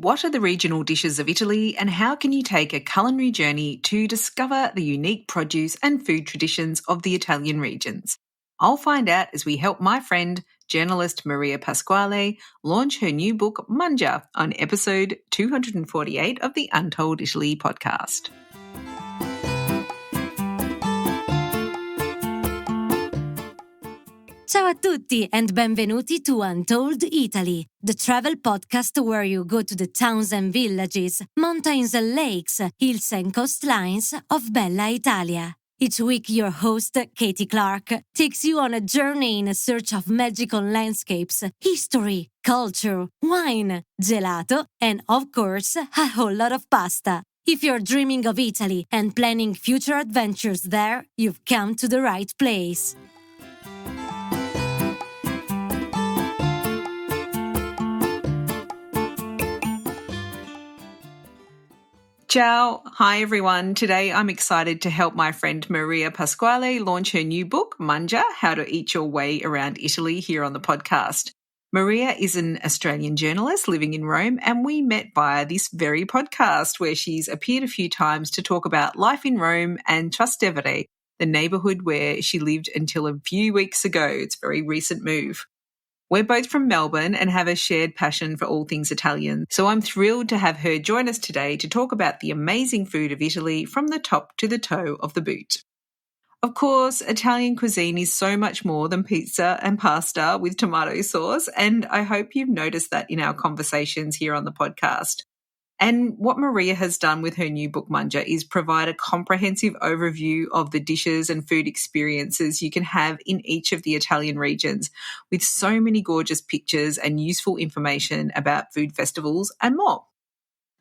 What are the regional dishes of Italy, and how can you take a culinary journey to discover the unique produce and food traditions of the Italian regions? I'll find out as we help my friend, journalist Maria Pasquale, launch her new book, Mangia, on episode 248 of the Untold Italy podcast. Ciao a tutti and benvenuti to Untold Italy, the travel podcast where you go to the towns and villages, mountains and lakes, hills and coastlines of Bella Italia. Each week your host, Katie Clark, takes you on a journey in search of magical landscapes, history, culture, wine, gelato, and of course, a whole lot of pasta. If you're dreaming of Italy and planning future adventures there, you've come to the right place. Ciao. Hi, everyone. Today I'm excited to help my friend Maria Pasquale launch her new book, Mangia, How to Eat Your Way Around Italy, here on the podcast. Maria is an Australian journalist living in Rome, and we met via this very podcast where she's appeared a few times to talk about life in Rome and Trastevere, the neighbourhood where she lived until a few weeks ago. It's a very recent move. We're both from Melbourne and have a shared passion for all things Italian, so I'm thrilled to have her join us today to talk about the amazing food of Italy from the top to the toe of the boot. Of course, Italian cuisine is so much more than pizza and pasta with tomato sauce, and I hope you've noticed that in our conversations here on the podcast. And what Maria has done with her new book, Mangia, is provide a comprehensive overview of the dishes and food experiences you can have in each of the Italian regions, with so many gorgeous pictures and useful information about food festivals and more.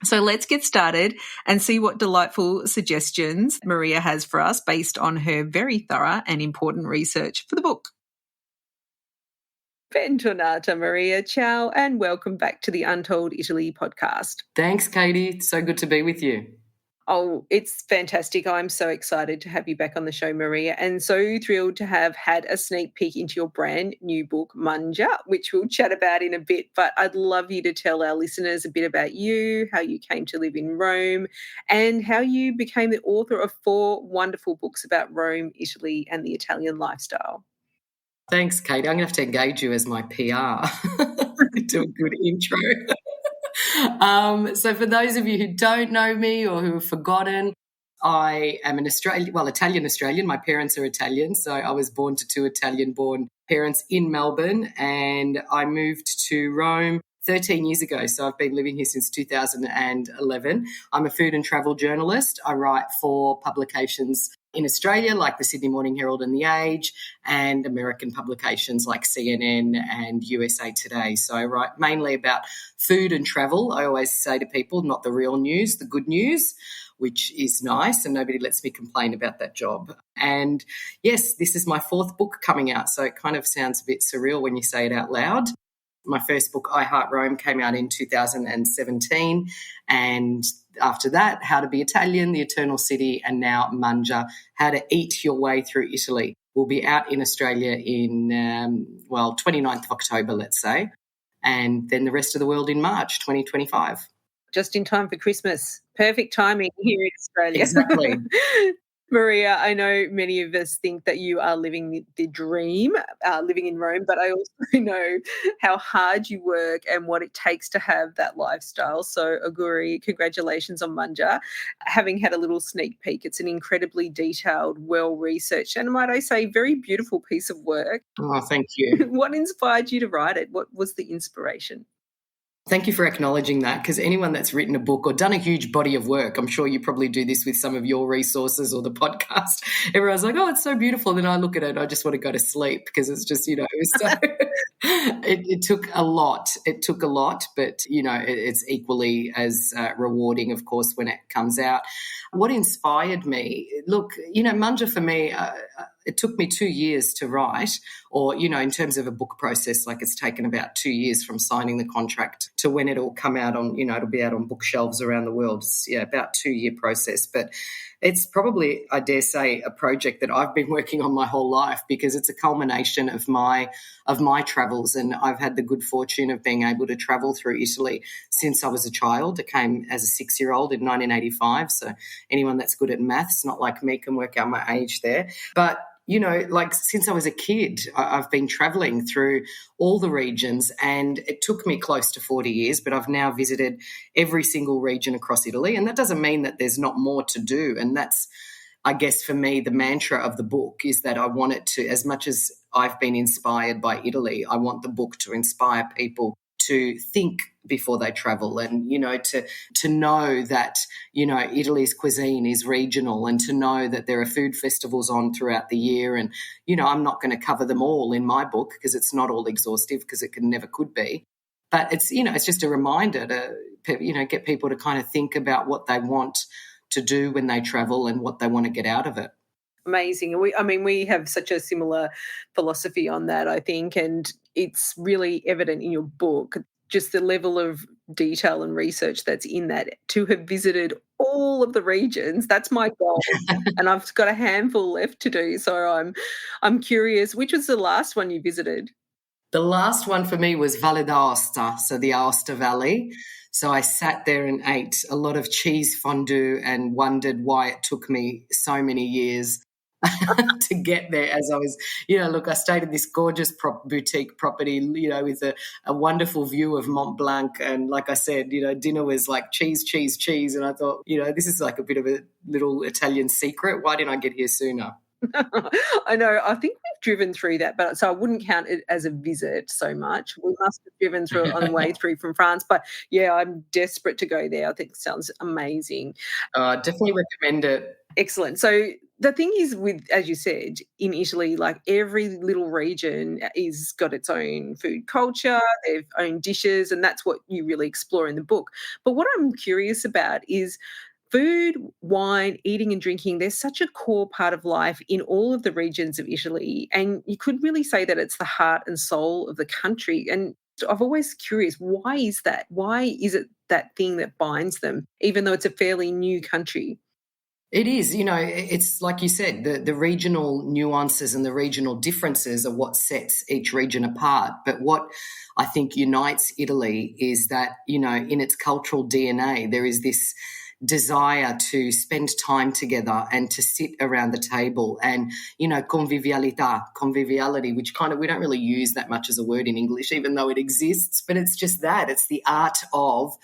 So let's get started and see what delightful suggestions Maria has for us based on her very thorough and important research for the book. Bentornata, Maria. Ciao, and welcome back to the Untold Italy podcast. Thanks, Katie. It's so good to be with you. Oh, it's fantastic. I'm so excited to have you back on the show, Maria, and so thrilled to have had a sneak peek into your brand new book, Mangia, which we'll chat about in a bit. But I'd love you to tell our listeners a bit about you, how you came to live in Rome, and how you became the author of 4 wonderful books about Rome, Italy, and the Italian lifestyle. Thanks, Katie. I'm going to have to engage you as my PR. Do a good intro. So for those of you who don't know me or who have forgotten, I am an Italian-Australian. My parents are Italian, so I was born to 2 Italian-born parents in Melbourne, and I moved to Rome 13 years ago. So I've been living here since 2011. I'm a food and travel journalist. I write for publications in Australia, like the Sydney Morning Herald and The Age, and American publications like CNN and USA Today. So I write mainly about food and travel. I always say to people, not the real news, the good news, which is nice, and nobody lets me complain about that job. And yes, this is my 4th book coming out, so it kind of sounds a bit surreal when you say it out loud. My first book, I Heart Rome, came out in 2017, and after that, How to Be Italian, The Eternal City, and now Mangia, How to Eat Your Way Through Italy, will be out in Australia in, 29th of October, let's say, and then the rest of the world in March 2025. Just in time for Christmas. Perfect timing here in Australia. Exactly. Maria, I know many of us think that you are living the dream, living in Rome, but I also know how hard you work and what it takes to have that lifestyle. So, auguri, congratulations on Mangia. Having had a little sneak peek, it's an incredibly detailed, well-researched, and might I say, very beautiful piece of work. Oh, thank you. What inspired you to write it? What was the inspiration? Thank you for acknowledging that, because anyone that's written a book or done a huge body of work, I'm sure you probably do this with some of your resources or the podcast, everyone's like, oh, it's so beautiful. Then I look at it and I just want to go to sleep because it's just, so it took a lot. It took a lot, but, it's equally as rewarding, of course, when it comes out. What inspired me? Look, Mangia for me, it took me 2 years to write, or, in terms of a book process, like it's taken about 2 years from signing the contract to when it'll come out on, it'll be out on bookshelves around the world. It's, about 2-year process. But it's probably, I dare say, a project that I've been working on my whole life because it's a culmination of my travel travels, and I've had the good fortune of being able to travel through Italy since I was a child. I came as a 6-year-old in 1985, so anyone that's good at maths, not like me, can work out my age there. But like since I was a kid, I've been traveling through all the regions, and it took me close to 40 years, but I've now visited every single region across Italy. And that doesn't mean that there's not more to do. And that's, I guess, for me, the mantra of the book is that I want it to, as much as I've been inspired by Italy, I want the book to inspire people to think before they travel, and to know that Italy's cuisine is regional, and to know that there are food festivals on throughout the year. And I'm not going to cover them all in my book because it's not all exhaustive, because it never could be. But it's it's just a reminder to get people to kind of think about what they want to do when they travel and what they want to get out of it. Amazing. We have such a similar philosophy on that, I think, and it's really evident in your book, just the level of detail and research that's in that. To have visited all of the regions, that's my goal, and I've got a handful left to do. So I'm curious, which was the last one you visited? The last one for me was Valle d'Aosta, so the Aosta Valley. So I sat there and ate a lot of cheese fondue and wondered why it took me so many years to get there. As I was, I stayed in this gorgeous boutique property, with a wonderful view of Mont Blanc. And like I said, dinner was like cheese, cheese, cheese. And I thought, this is like a bit of a little Italian secret. Why didn't I get here sooner? I know. I think we've driven through that, but so I wouldn't count it as a visit so much. We must have driven through it on the way through from France. But yeah, I'm desperate to go there. I think it sounds amazing. Definitely recommend it. Excellent. So the thing is, with, as you said, in Italy, like every little region is got its own food culture, their own dishes, and that's what you really explore in the book. But what I'm curious about is food, wine, eating and drinking. They're such a core part of life in all of the regions of Italy. And you could really say that it's the heart and soul of the country. And I've always curious, why is that? Why is it that thing that binds them, even though it's a fairly new country? It is, it's like you said, the regional nuances and the regional differences are what sets each region apart. But what I think unites Italy is that, in its cultural DNA, there is this desire to spend time together and to sit around the table, and conviviality, which kind of we don't really use that much as a word in English, even though it exists, but it's just that it's the art of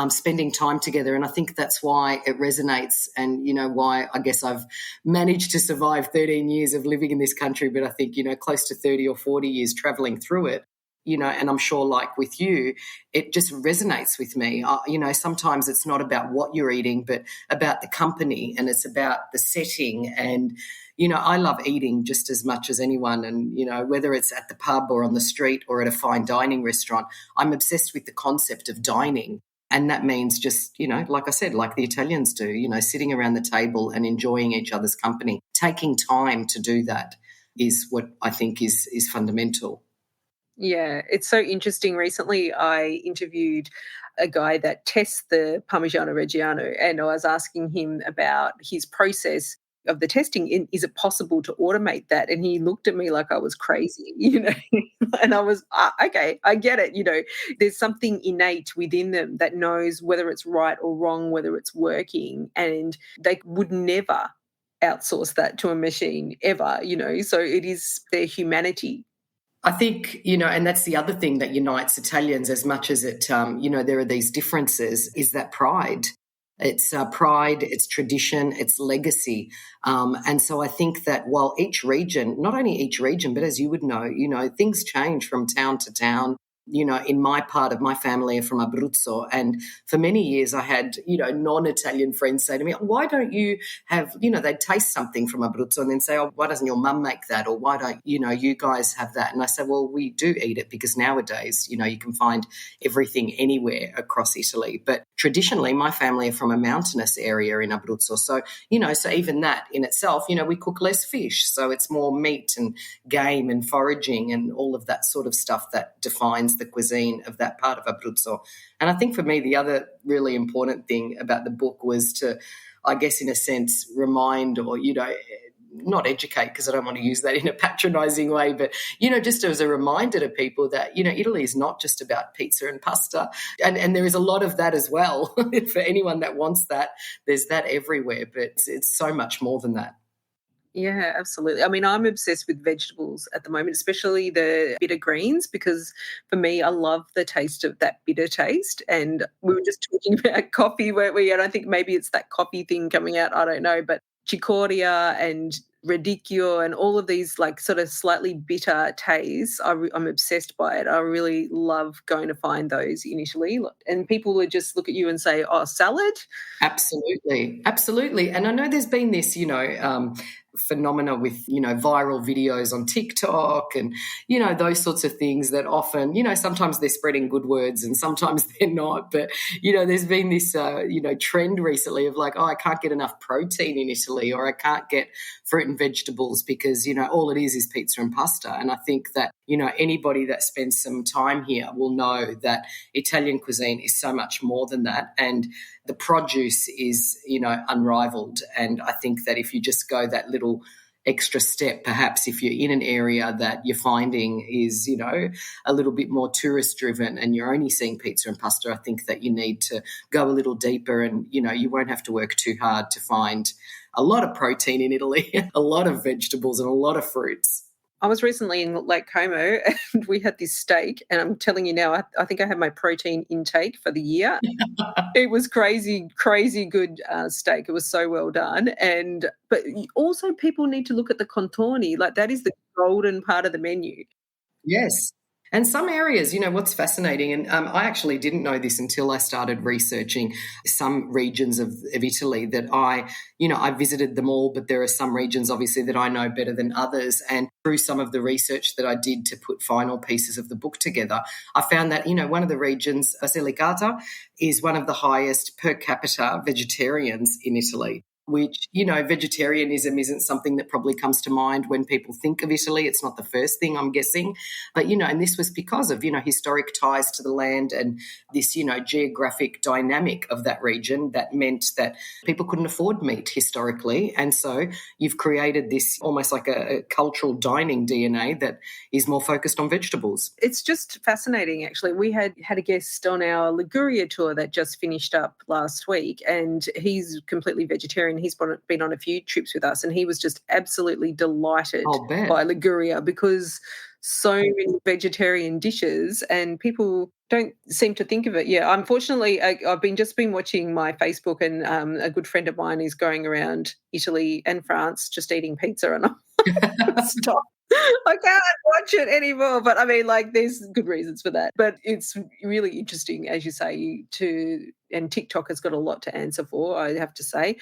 spending time together. And I think that's why it resonates, and why I guess I've managed to survive 13 years of living in this country, but I think close to 30 or 40 years traveling through it. And I'm sure, like with you, it just resonates with me. Sometimes it's not about what you're eating, but about the company, and it's about the setting. And, I love eating just as much as anyone. And, whether it's at the pub or on the street or at a fine dining restaurant, I'm obsessed with the concept of dining. And that means just, like I said, like the Italians do, sitting around the table and enjoying each other's company. Taking time to do that is what I think is fundamental. Yeah, it's so interesting. Recently, I interviewed a guy that tests the Parmigiano Reggiano, and I was asking him about his process of the testing. Is it possible to automate that? And he looked at me like I was crazy, and I was, okay, I get it. There's something innate within them that knows whether it's right or wrong, whether it's working, and they would never outsource that to a machine ever, so it is their humanity. I think, and that's the other thing that unites Italians as much as it, there are these differences, is that pride. It's pride, it's tradition, it's legacy. And so I think that while each region, not only each region, but as you would know, things change from town to town. In my part of my family are from Abruzzo, and for many years I had, non-Italian friends say to me, why don't you have, they'd taste something from Abruzzo and then say, oh, why doesn't your mum make that? Or why don't, you guys have that? And I said, well, we do eat it because nowadays, you can find everything anywhere across Italy. But traditionally, my family are from a mountainous area in Abruzzo. So, so even that in itself, we cook less fish. So it's more meat and game and foraging and all of that sort of stuff that defines the cuisine of that part of Abruzzo. And I think for me, the other really important thing about the book was to, I guess, in a sense, remind or, not educate, because I don't want to use that in a patronising way, but, just as a reminder to people that, Italy is not just about pizza and pasta. And there is a lot of that as well. For anyone that wants that, there's that everywhere, but it's so much more than that. Yeah, absolutely. I mean, I'm obsessed with vegetables at the moment, especially the bitter greens, because for me, I love the taste of that bitter taste. And we were just talking about coffee, weren't we? And I think maybe it's that coffee thing coming out. I don't know, but chicoria and radicchio and all of these like sort of slightly bitter tastes, I'm obsessed by it. I really love going to find those in Italy. And people would just look at you and say, oh, salad? Absolutely. Absolutely. And I know there's been this, phenomena with, viral videos on TikTok and, those sorts of things that often, sometimes they're spreading good words and sometimes they're not. But, there's been this, trend recently of like, oh, I can't get enough protein in Italy, or I can't get fruit and vegetables because, all it is pizza and pasta. And I think that, anybody that spends some time here will know that Italian cuisine is so much more than that. And the produce is, unrivaled. And I think that if you just go that little extra step, perhaps if you're in an area that you're finding is, a little bit more tourist driven and you're only seeing pizza and pasta, I think that you need to go a little deeper and, you won't have to work too hard to find a lot of protein in Italy, a lot of vegetables and a lot of fruits. I was recently in Lake Como and we had this steak, and I'm telling you now, I think I had my protein intake for the year. It was crazy, crazy good steak. It was so well done. But also people need to look at the contorni. Like that is the golden part of the menu. Yes. And some areas, what's fascinating, and I actually didn't know this until I started researching some regions of Italy that I visited them all, but there are some regions obviously that I know better than others. And through some of the research that I did to put final pieces of the book together, I found that, one of the regions, Basilicata, is one of the highest per capita vegetarians in Italy. Which, vegetarianism isn't something that probably comes to mind when people think of Italy. It's not the first thing, I'm guessing. But, and this was because of, historic ties to the land and this, geographic dynamic of that region that meant that people couldn't afford meat historically. And so you've created this almost like a cultural dining DNA that is more focused on vegetables. It's just fascinating, actually. We had a guest on our Liguria tour that just finished up last week, and he's completely vegetarian. He's been on a few trips with us, and he was just absolutely delighted by Liguria because so many vegetarian dishes and people don't seem to think of it. Yeah, unfortunately, I've been watching my Facebook, and a good friend of mine is going around Italy and France just eating pizza, and I'm stop. I can't watch it anymore. But I mean, like, there's good reasons for that. But it's really interesting, as you say, and TikTok has got a lot to answer for, I have to say,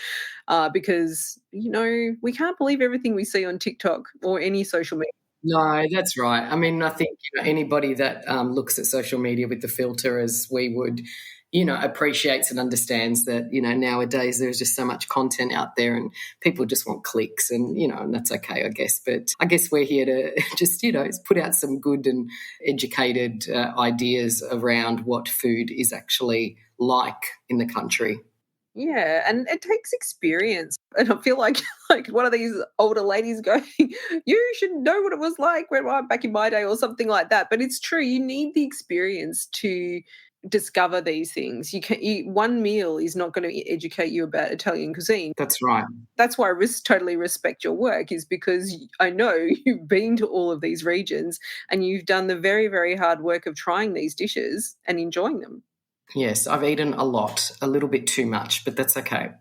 because, we can't believe everything we see on TikTok or any social media. No, that's right. I mean, I think anybody that looks at social media with the filter as we would, appreciates and understands that, nowadays there's just so much content out there and people just want clicks and, and that's okay, I guess. But I guess we're here to just, put out some good and educated ideas around what food is actually like in the country. Yeah, and it takes experience. And I feel like one of these older ladies going, you should know what it was like when back in my day or something like that. But it's true. You need the experience to discover these things. One meal is not going to educate you about Italian cuisine. That's right. That's why I totally respect your work, is because I know you've been to all of these regions and you've done the very, very hard work of trying these dishes and enjoying them. Yes, I've eaten a lot, a little bit too much, but that's okay.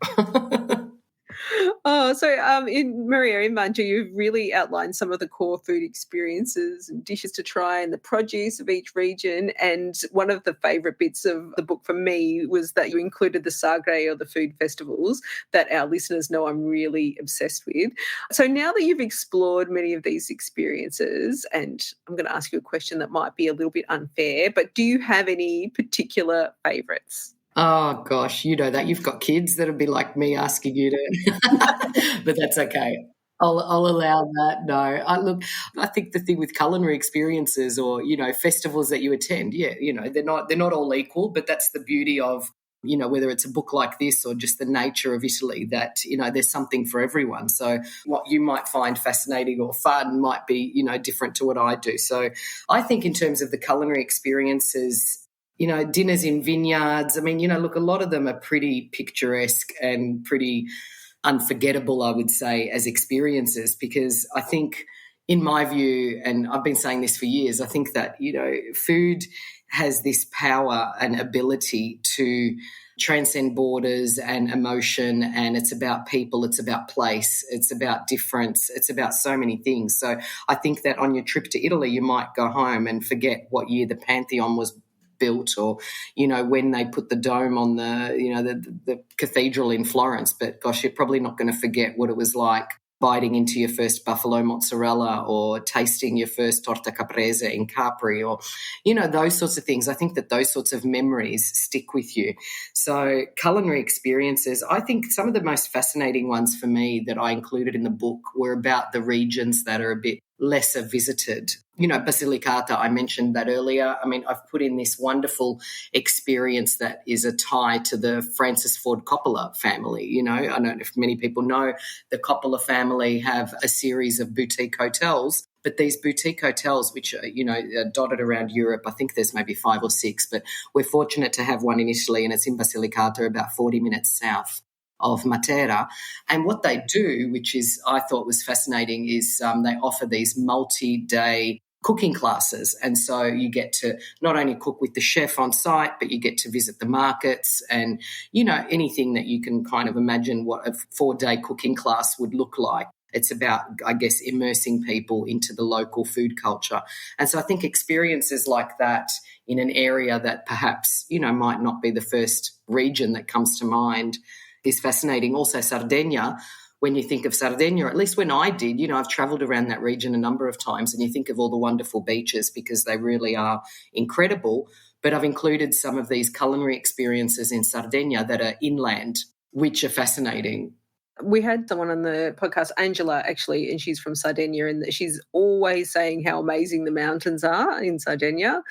Oh, so in Mangia, you've really outlined some of the core food experiences and dishes to try and the produce of each region. And one of the favourite bits of the book for me was that you included the Sagre, or the food festivals, that our listeners know I'm really obsessed with. So now that you've explored many of these experiences, and I'm going to ask you a question that might be a little bit unfair, but do you have any particular favourites? Oh, gosh, you know that. You've got kids. That'll be like me asking you to, but that's okay. I'll allow that. No, look, I think the thing with culinary experiences or, festivals that you attend, yeah, they're not all equal, but that's the beauty of whether it's a book like this or just the nature of Italy, that, there's something for everyone. So what you might find fascinating or fun might be, different to what I do. So I think in terms of the culinary experiences, dinners in vineyards, I mean, look, a lot of them are pretty picturesque and pretty unforgettable, I would say, as experiences, because I think, in my view, and I've been saying this for years, I think that, food has this power and ability to transcend borders and emotion, and it's about people, it's about place, it's about difference, it's about so many things. So I think that on your trip to Italy, you might go home and forget what year the Pantheon was built, or when they put the dome on the cathedral in Florence, but gosh, you're probably not going to forget what it was like biting into your first buffalo mozzarella or tasting your first torta caprese in Capri, or those sorts of things. I think that those sorts of memories stick with you. So culinary experiences, I think some of the most fascinating ones for me that I included in the book were about the regions that are a bit lesser visited. Basilicata, I mentioned that earlier. I mean, I've put in this wonderful experience that is a tie to the Francis Ford Coppola family. I don't know if many people know, the Coppola family have a series of boutique hotels, but these boutique hotels, which are dotted around Europe, I think there's maybe 5 or 6, but we're fortunate to have one in Italy, and it's in Basilicata, about 40 minutes south of Matera. And what they do, which is I thought was fascinating, is they offer these multi-day cooking classes. And so you get to not only cook with the chef on site, but you get to visit the markets and, anything that you can kind of imagine what a 4-day cooking class would look like. It's about, I guess, immersing people into the local food culture. And so I think experiences like that in an area that perhaps, might not be the first region that comes to mind is fascinating. Also, Sardinia, when you think of Sardinia, at least when I did, I've travelled around that region a number of times, and you think of all the wonderful beaches because they really are incredible. But I've included some of these culinary experiences in Sardinia that are inland, which are fascinating. We had someone on the podcast, Angela, actually, and she's from Sardinia, and she's always saying how amazing the mountains are in Sardinia,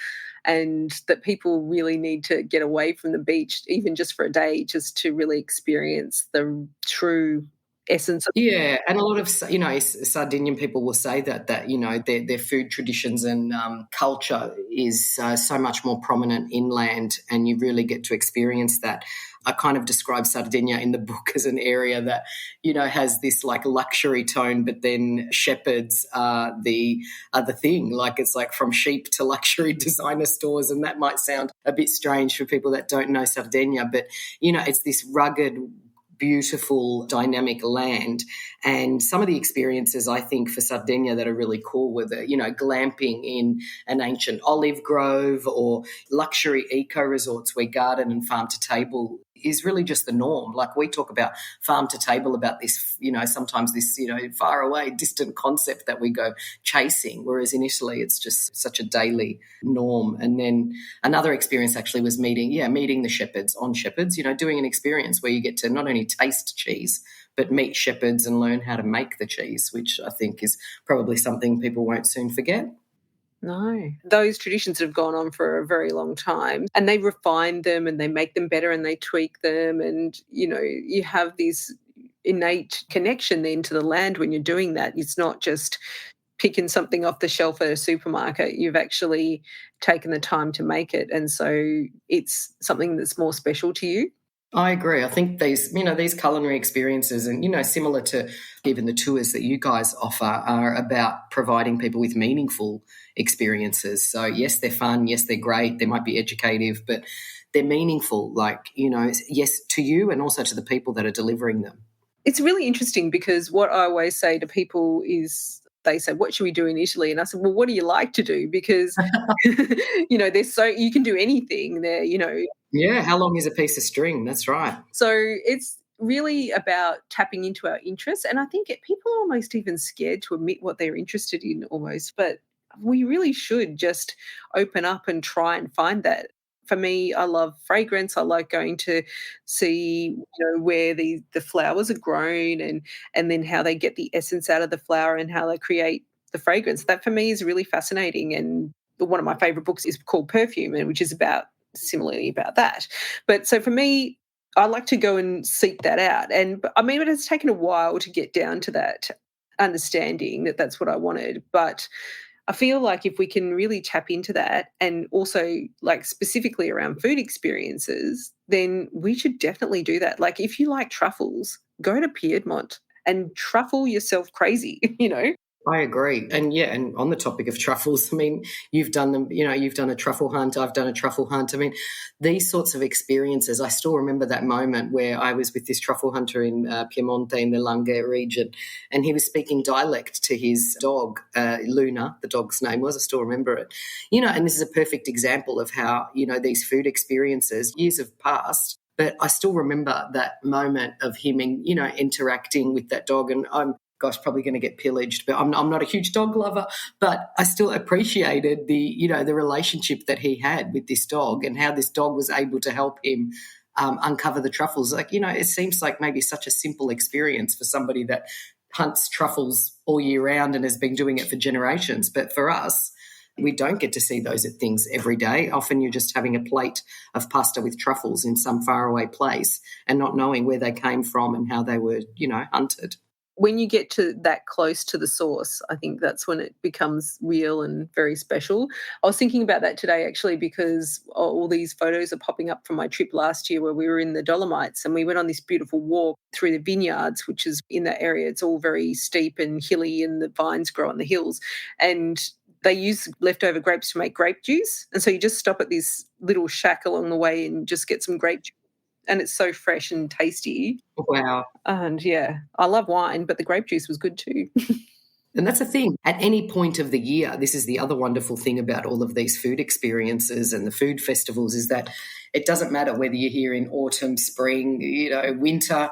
and that people really need to get away from the beach, even just for a day, just to really experience the true essence of. Yeah, and a lot of Sardinian people will say that their food traditions and culture is so much more prominent inland, and you really get to experience that. I kind of describe Sardinia in the book as an area that has this like luxury tone, but then shepherds are the other thing. Like it's like from sheep to luxury designer stores, and that might sound a bit strange for people that don't know Sardinia, but it's this rugged, beautiful, dynamic land. And some of the experiences I think for Sardinia that are really cool were the, glamping in an ancient olive grove, or luxury eco resorts where garden and farm to table is really just the norm. Like we talk about farm to table, about this, sometimes this, far away, distant concept that we go chasing, whereas in Italy it's just such a daily norm. And then another experience actually was meeting the shepherds on shepherds, doing an experience where you get to not only taste cheese, but meet shepherds and learn how to make the cheese, which I think is probably something people won't soon forget. No, those traditions have gone on for a very long time, and they refine them and they make them better and they tweak them. And, you have this innate connection then to the land when you're doing that. It's not just picking something off the shelf at a supermarket. You've actually taken the time to make it. And so it's something that's more special to you. I agree. I think these culinary experiences and, similar to even the tours that you guys offer, are about providing people with meaningful experiences. So, yes, they're fun. Yes, they're great. They might be educative, but they're meaningful, like, yes, to you and also to the people that are delivering them. It's really interesting because what I always say to people is, they say, what should we do in Italy? And I said, well, what do you like to do? Because, you can do anything there, Yeah, how long is a piece of string? That's right. So it's really about tapping into our interests. And I think people are almost even scared to admit what they're interested in almost, but we really should just open up and try and find that. For me, I love fragrance. I like going to see, where the flowers are grown, and then how they get the essence out of the flower and how they create the fragrance. That for me is really fascinating. And one of my favorite books is called Perfume, which is about similarly about that. But so for me, I like to go and seek that out. And I mean, it has taken a while to get down to that understanding that that's what I wanted. But I feel like if we can really tap into that and also like specifically around food experiences, then we should definitely do that. Like if you like truffles, go to Piedmont and truffle yourself crazy, you know? I agree. And yeah, and on the topic of truffles, I mean, you've done them, you've done a truffle hunt, I've done a truffle hunt. I mean, these sorts of experiences, I still remember that moment where I was with this truffle hunter in Piemonte in the Langhe region, and he was speaking dialect to his dog, Luna, the dog's name was, I still remember it. And this is a perfect example of how, these food experiences, years have passed, but I still remember that moment of him, interacting with that dog. And I'm probably going to get pillaged, but I'm not a huge dog lover, but I still appreciated the relationship that he had with this dog and how this dog was able to help him uncover the truffles. Like, it seems like maybe such a simple experience for somebody that hunts truffles all year round and has been doing it for generations. But for us, we don't get to see those things every day. Often you're just having a plate of pasta with truffles in some faraway place and not knowing where they came from and how they were, hunted. When you get to that close to the source, I think that's when it becomes real and very special. I was thinking about that today, actually, because all these photos are popping up from my trip last year where we were in the Dolomites and we went on this beautiful walk through the vineyards, which is in that area. It's all very steep and hilly and the vines grow on the hills. And they use leftover grapes to make grape juice. And so you just stop at this little shack along the way and just get some grape juice. And it's so fresh and tasty. Wow. And yeah, I love wine, but the grape juice was good too. And that's the thing. At any point of the year, this is the other wonderful thing about all of these food experiences and the food festivals is that it doesn't matter whether you're here in autumn, spring, winter.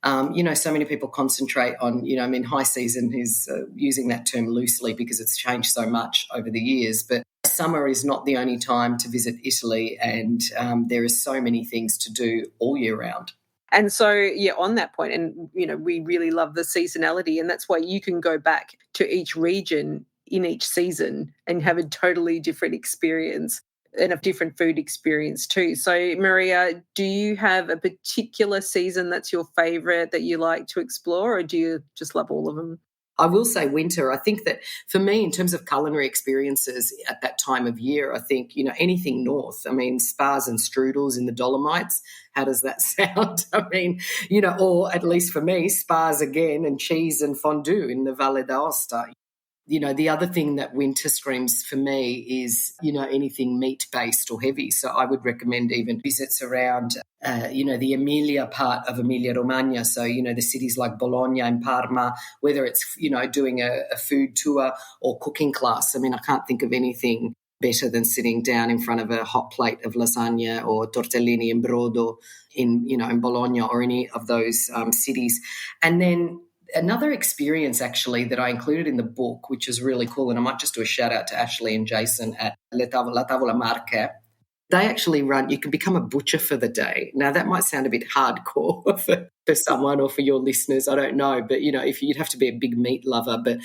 So many people concentrate on, high season is using that term loosely because it's changed so much over the years. But summer is not the only time to visit Italy, and there are so many things to do all year round. And so, yeah, on that point, and, we really love the seasonality, and that's why you can go back to each region in each season and have a totally different experience and a different food experience too. So, Maria, do you have a particular season that's your favourite that you like to explore, or do you just love all of them? I will say winter. I think that for me, in terms of culinary experiences at that time of year, I think, anything north. I mean, spas and strudels in the Dolomites. How does that sound? I mean, or at least for me, spas again and cheese and fondue in the Valle d'Aosta. The other thing that winter screams for me is, anything meat-based or heavy. So I would recommend even visits around, the Emilia part of Emilia-Romagna. So, the cities like Bologna and Parma, whether it's, doing a food tour or cooking class. I mean, I can't think of anything better than sitting down in front of a hot plate of lasagna or tortellini in brodo in Bologna or any of those cities. And then another experience actually that I included in the book, which is really cool, and I might just do a shout out to Ashley and Jason at La Tavola Marche. They actually you can become a butcher for the day. Now that might sound a bit hardcore for someone or for your listeners, I don't know, but if you'd have to be a big meat lover, but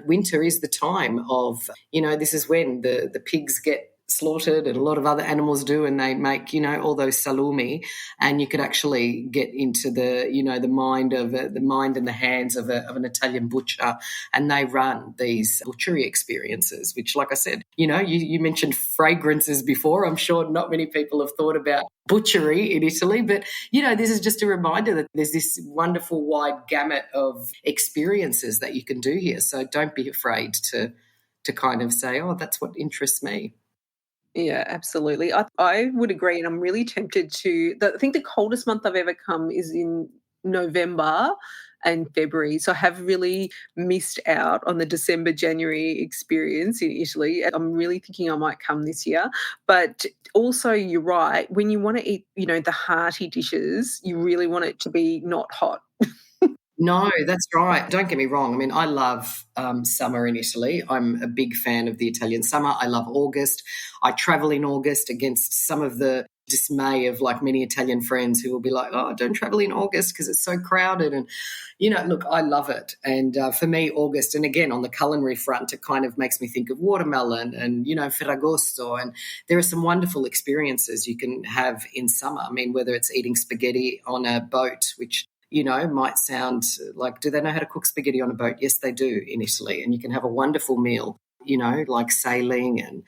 winter is the time of, this is when the pigs get slaughtered and a lot of other animals do, and they make all those salumi, and you could actually get into the the mind and the hands of an Italian butcher, and they run these butchery experiences, which, like I said, you mentioned fragrances before. I'm sure not many people have thought about butchery in Italy, but this is just a reminder that there's this wonderful wide gamut of experiences that you can do here. So don't be afraid to kind of say, oh, that's what interests me. Yeah, absolutely. I would agree, and I'm really tempted to. I think the coldest month I've ever come is in November and February, so I have really missed out on the December, January experience in Italy. I'm really thinking I might come this year, but also you're right. When you want to eat, the hearty dishes, you really want it to be not hot. No, that's right. Don't get me wrong. I mean, I love summer in Italy. I'm a big fan of the Italian summer. I love August. I travel in August against some of the dismay of like many Italian friends who will be like, oh, don't travel in August because it's so crowded. And, look, I love it. And for me, August, and again, on the culinary front, it kind of makes me think of watermelon and, Ferragosto. And there are some wonderful experiences you can have in summer. I mean, whether it's eating spaghetti on a boat, which might sound like, do they know how to cook spaghetti on a boat? Yes, they do in Italy. And you can have a wonderful meal, like sailing and,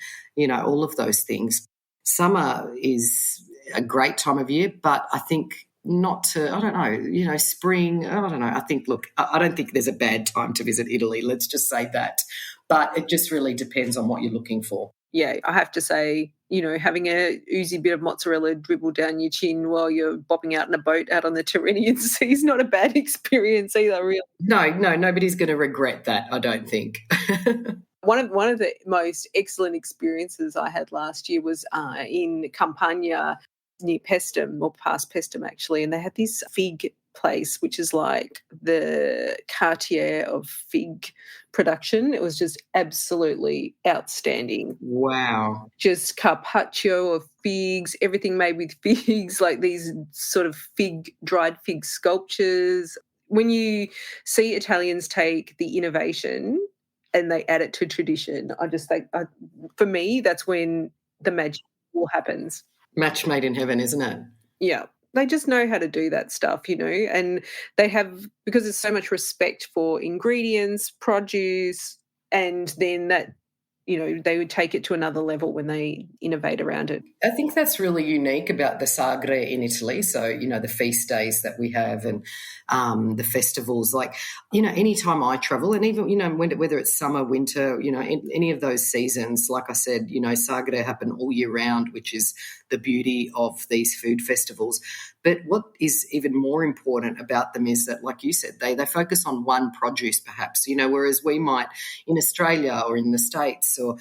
all of those things. Summer is a great time of year, but I think spring, I don't know. I think, look, I don't think there's a bad time to visit Italy. Let's just say that. But it just really depends on what you're looking for. Yeah, I have to say, having a oozy bit of mozzarella dribble down your chin while you're bobbing out in a boat out on the Tyrrhenian Sea is not a bad experience either, really. No, nobody's going to regret that, I don't think. One of the most excellent experiences I had last year was in Campania near Pestum, or past Pestum actually, and they had this fig place, which is like the Cartier of fig production. It was just absolutely outstanding. Wow. Just carpaccio of figs, everything made with figs, like these sort of dried fig sculptures. When you see Italians take the innovation and they add it to tradition, I just think, for me, that's when the magic all happens. Match made in heaven, isn't it? Yeah. They just know how to do that stuff, and they have, because there's so much respect for ingredients, produce, and then that, they would take it to another level when they innovate around it. I think that's really unique about the Sagre in Italy. So, the feast days that we have and the festivals, like, anytime I travel and even, whether it's summer, winter, any of those seasons, like I said, Sagre happen all year round, which is the beauty of these food festivals. But what is even more important about them is that, like you said, they focus on one produce perhaps, whereas we might in Australia or in the States or,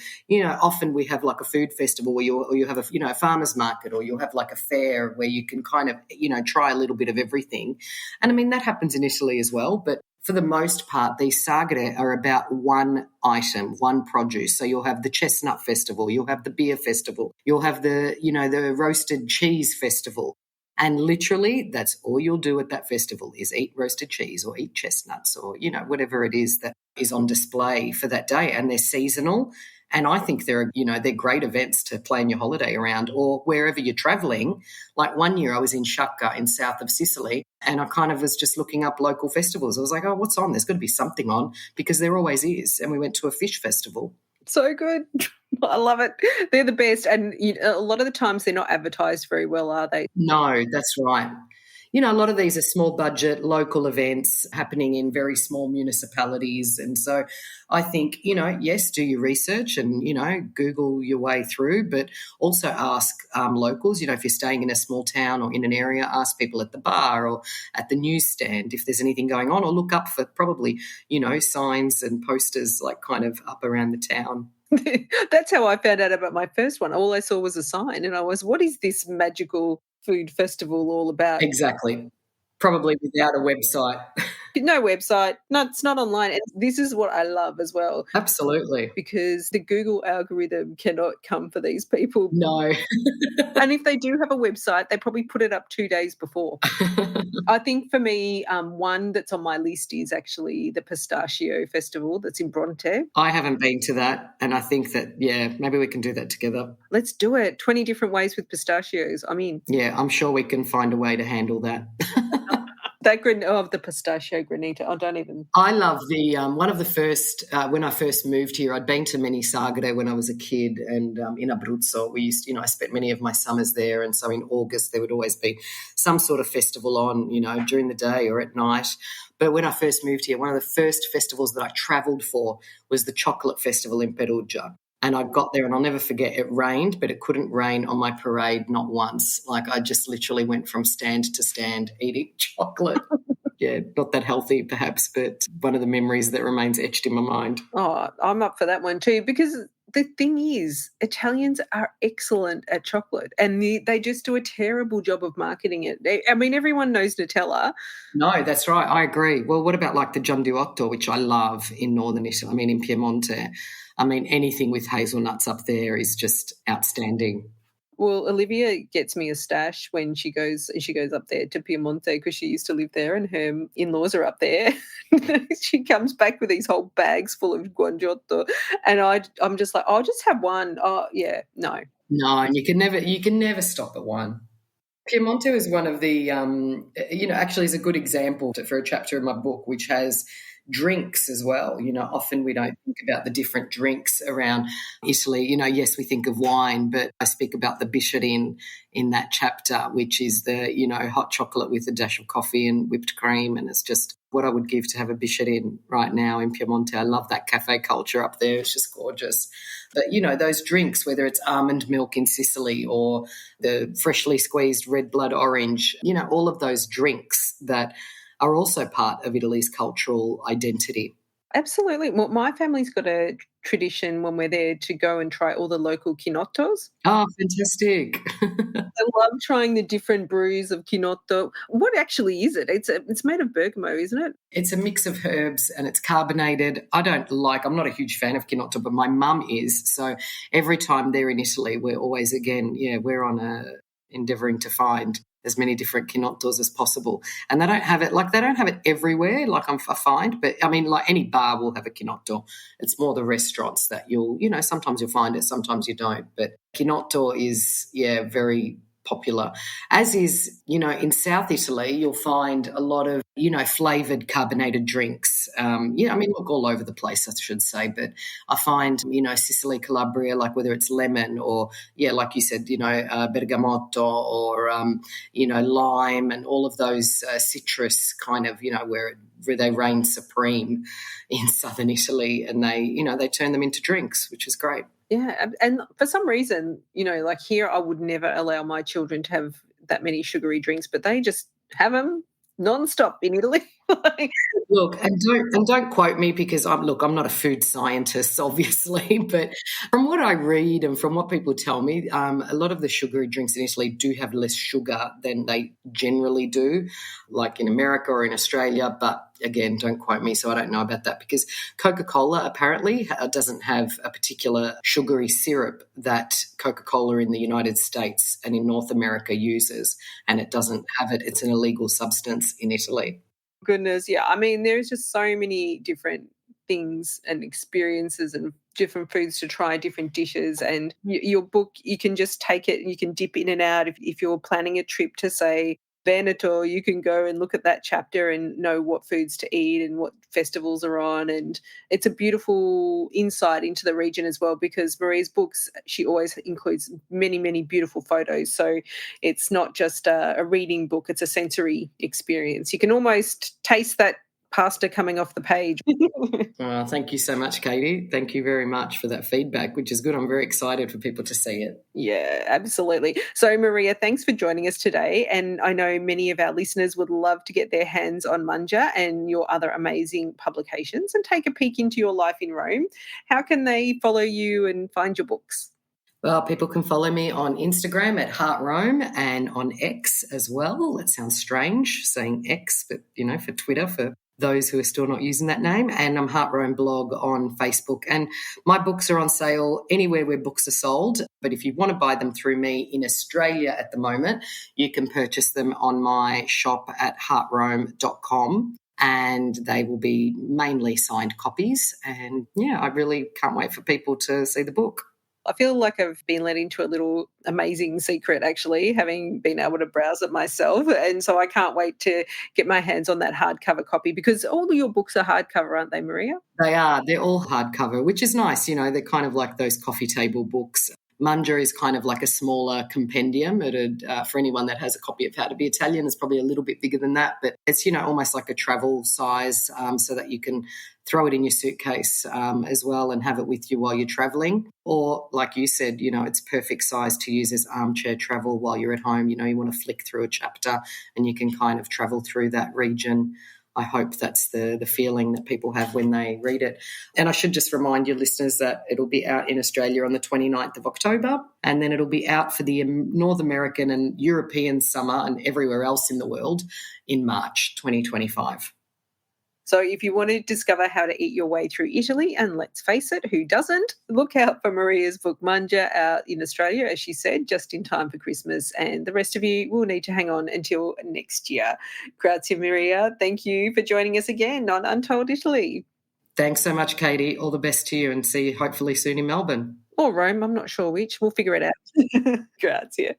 often we have like a food festival where you have a farmer's market, or you'll have like a fair where you can kind of, try a little bit of everything. And I mean, that happens in Italy as well. But for the most part, these Sagre are about one item, one produce. So you'll have the chestnut festival, you'll have the beer festival, you'll have the, the roasted cheese festival. And literally that's all you'll do at that festival is eat roasted cheese or eat chestnuts or, whatever it is that is on display for that day. And they're seasonal. And I think they're great events to plan your holiday around, or wherever you're traveling. Like one year I was in Sciacca in south of Sicily, and I kind of was just looking up local festivals. I was like, oh, what's on? There's got to be something on, because there always is. And we went to a fish festival. So good. I love it. They're the best. And a lot of the times they're not advertised very well, are they? No, that's right. A lot of these are small budget local events happening in very small municipalities. And so I think, yes, do your research and, Google your way through, but also ask locals, if you're staying in a small town or in an area, ask people at the bar or at the newsstand if there's anything going on, or look up for probably, signs and posters like kind of up around the town. That's how I found out about my first one. All I saw was a sign and I was, what is this magical food festival all about? Exactly. Probably without a website. No website. No, it's not online. And this is what I love as well. Absolutely. Because the Google algorithm cannot come for these people. No. And if they do have a website, they probably put it up 2 days before. I think for me, one that's on my list is actually the Pistachio Festival that's in Bronte. I haven't been to that, and I think that, maybe we can do that together. Let's do it. 20 different ways with pistachios. I'm in. Yeah, I'm sure we can find a way to handle that. The pistachio granita. I love the one of the first when I first moved here. I'd been to many Sagre when I was a kid, and in Abruzzo we used, I spent many of my summers there, and so in August there would always be some sort of festival on, during the day or at night. But when I first moved here, one of the first festivals that I travelled for was the chocolate festival in Perugia. And I got there and I'll never forget, it rained, but it couldn't rain on my parade, not once. Like I just literally went from stand to stand eating chocolate. Yeah, not that healthy perhaps, but one of the memories that remains etched in my mind. Oh, I'm up for that one too, because the thing is, Italians are excellent at chocolate and they just do a terrible job of marketing it. I mean, everyone knows Nutella. No, that's right. I agree. Well, what about like the gianduotto, which I love in northern Italy, in Piemonte. I mean, anything with hazelnuts up there is just outstanding. Well, Olivia gets me a stash when she goes up there to Piemonte because she used to live there and her in-laws are up there. She comes back with these whole bags full of guangiotto, and I'm just like, "I'll just have one." Oh, yeah, no. No, and you can never stop at one. Piemonte is one of the, actually is a good example for a chapter in my book, which has drinks as well. Often we don't think about the different drinks around Italy. Yes, we think of wine, but I speak about the biscerin in that chapter, which is the, hot chocolate with a dash of coffee and whipped cream. And it's just what I would give to have a biscerin right now in Piemonte. I love that cafe culture up there. It's just gorgeous. But, those drinks, whether it's almond milk in Sicily or the freshly squeezed red blood orange, all of those drinks that are also part of Italy's cultural identity. Absolutely. Well, my family's got a tradition when we're there to go and try all the local chinottos. Oh, fantastic. I love trying the different brews of chinotto. What actually is it? It's made of bergamot, isn't it? It's a mix of herbs and it's carbonated. I'm not a huge fan of chinotto, but my mum is. So every time they're in Italy, we're always, we're on endeavouring to find as many different chinottos as possible. And they don't have it everywhere, I find. But, like any bar will have a chinotto. It's more the restaurants that sometimes you'll find it, sometimes you don't. But chinotto is, very popular, as is, in South Italy, you'll find a lot of, flavoured carbonated drinks. Look, all over the place, I should say. But I find, Sicily, Calabria, like whether it's lemon or, like you said, bergamotto or, lime and all of those citrus kind of, where they reign supreme in southern Italy, and they turn them into drinks, which is great. Yeah, and for some reason, like here, I would never allow my children to have that many sugary drinks, but they just have them nonstop in Italy. Look, and don't quote me because I'm not a food scientist, obviously, but from what I read and from what people tell me, a lot of the sugary drinks in Italy do have less sugar than they generally do, like in America or in Australia. But again, don't quote me, so I don't know about that, because Coca-Cola apparently doesn't have a particular sugary syrup that Coca-Cola in the United States and in North America uses, and it doesn't have it. It's an illegal substance in Italy. Goodness, yeah. There's just so many different things and experiences and different foods to try, different dishes. And your book, you can just take it and you can dip in and out. If you're planning a trip to, say, Veneto, you can go and look at that chapter and know what foods to eat and what festivals are on. And it's a beautiful insight into the region as well, because Maria's books, she always includes many, many beautiful photos. So it's not just a reading book, it's a sensory experience. You can almost taste that pasta coming off the page. Thank you so much, Katie. Thank you very much for that feedback, which is good. I'm very excited for people to see it. Yeah, absolutely. So, Maria, thanks for joining us today. And I know many of our listeners would love to get their hands on Mangia and your other amazing publications and take a peek into your life in Rome. How can they follow you and find your books? Well, people can follow me on Instagram at Heart Rome and on X as well. That sounds strange saying X, but, for Twitter, for those who are still not using that name. And I'm Heart Rome blog on Facebook. And my books are on sale anywhere where books are sold. But if you want to buy them through me in Australia at the moment, you can purchase them on my shop at heartrome.com. And they will be mainly signed copies. And, I really can't wait for people to see the book. I feel like I've been let into a little amazing secret, actually, having been able to browse it myself. And so I can't wait to get my hands on that hardcover copy, because all of your books are hardcover, aren't they, Maria? They are. They're all hardcover, which is nice. They're kind of like those coffee table books. Mangia is kind of like a smaller compendium. For anyone that has a copy of How to Be Italian, it's probably a little bit bigger than that, but it's, almost like a travel size, so that you can throw it in your suitcase as well and have it with you while you're traveling. Or, like you said, it's perfect size to use as armchair travel while you're at home. You want to flick through a chapter and you can kind of travel through that region. I hope that's the feeling that people have when they read it. And I should just remind your listeners that it'll be out in Australia on the 29th of October, and then it'll be out for the North American and European summer and everywhere else in the world in March 2025. So if you want to discover how to eat your way through Italy, and let's face it, who doesn't? Look out for Maria's book Mangia out in Australia, as she said, just in time for Christmas. And the rest of you will need to hang on until next year. Grazie, Maria. Thank you for joining us again on Untold Italy. Thanks so much, Katie. All the best to you, and see you hopefully soon in Melbourne. Or Rome, I'm not sure which. We'll figure it out. Grazie.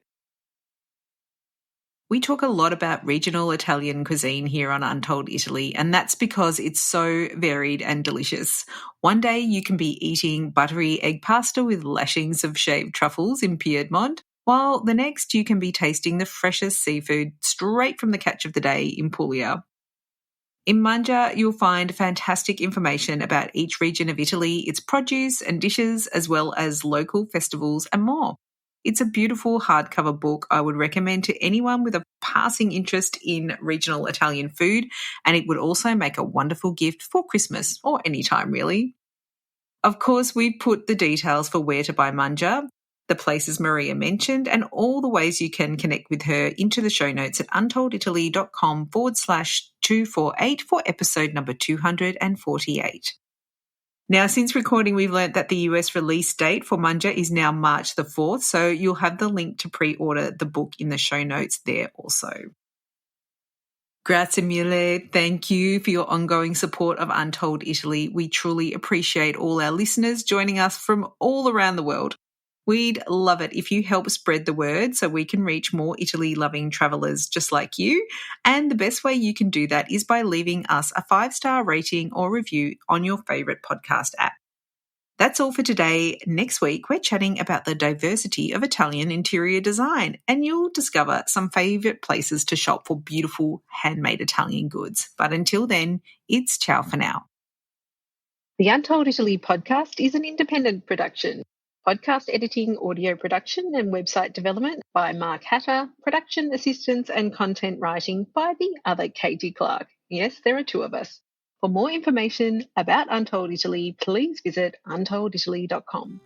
We talk a lot about regional Italian cuisine here on Untold Italy, and that's because it's so varied and delicious. One day you can be eating buttery egg pasta with lashings of shaved truffles in Piedmont, while the next you can be tasting the freshest seafood straight from the catch of the day in Puglia. In Mangia, you'll find fantastic information about each region of Italy, its produce and dishes, as well as local festivals and more. It's a beautiful hardcover book I would recommend to anyone with a passing interest in regional Italian food, and it would also make a wonderful gift for Christmas or any time really. Of course, we've put the details for where to buy Mangia, the places Maria mentioned, and all the ways you can connect with her into the show notes at untolditaly.com/248 for episode number 248. Now, since recording, we've learnt that the US release date for Mangia is now March the 4th, so you'll have the link to pre-order the book in the show notes there also. Grazie mille. Thank you for your ongoing support of Untold Italy. We truly appreciate all our listeners joining us from all around the world. We'd love it if you help spread the word so we can reach more Italy-loving travellers just like you. And the best way you can do that is by leaving us a 5-star rating or review on your favourite podcast app. That's all for today. Next week, we're chatting about the diversity of Italian interior design, and you'll discover some favourite places to shop for beautiful handmade Italian goods. But until then, it's ciao for now. The Untold Italy podcast is an independent production. Podcast editing, audio production and website development by Mark Hatter, production assistance and content writing by the other Katie Clark. Yes, there are 2 of us. For more information about Untold Italy, please visit untolditaly.com.